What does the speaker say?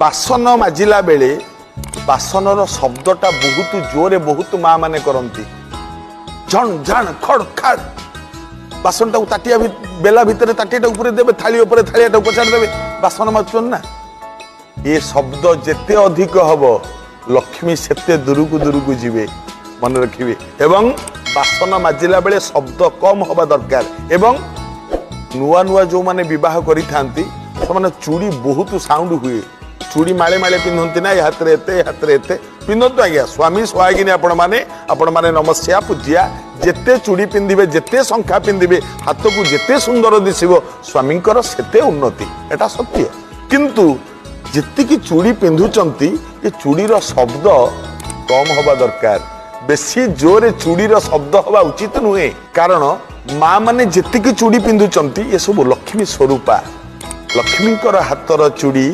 बासन माजिला बेले बासनर शब्दटा बहुत जोरे बहुत माँ माने करती झण झण खड़ खाड़ बासन टाक ताटिया बेला भितर ताटिया ऊपर देवे थाली ऊपर थालिया पछाड़ देवे बासन माजुन ना ये शब्द जेते अधिक हब लक्ष्मी सेते दूरक जीवे मन रखिए एवं बासन माजिला बेले शब्द कम हवा दरकार एवं नुआ नुआ जो माने विवाह करी थांती से चूड़ी बहुत साउंड हुए चूड़ी माले माले पिंधती ना हाथ एते पिंधतु आज्ञा स्वामी सुहागिनी आपण माने नमस्या पूजिया जेते चूड़ी पिंधिबे जेते शंखा पिंधिबे हाथ को जेते सुंदर दिसिबो स्वामींकर सेते उन्नति एटा सत्य किंतु जेतिकी चूड़ी पिंधुचंती ये चूड़ीर शब्द कम हवा दरकार बेसी जोरे चूड़ीर शब्द हवा उचित नुहे कारण माँ माने जेतिकी चूड़ी पिंधुचंती ये सब लक्ष्मी स्वरूपा लक्ष्मींकर हाथर चूड़ी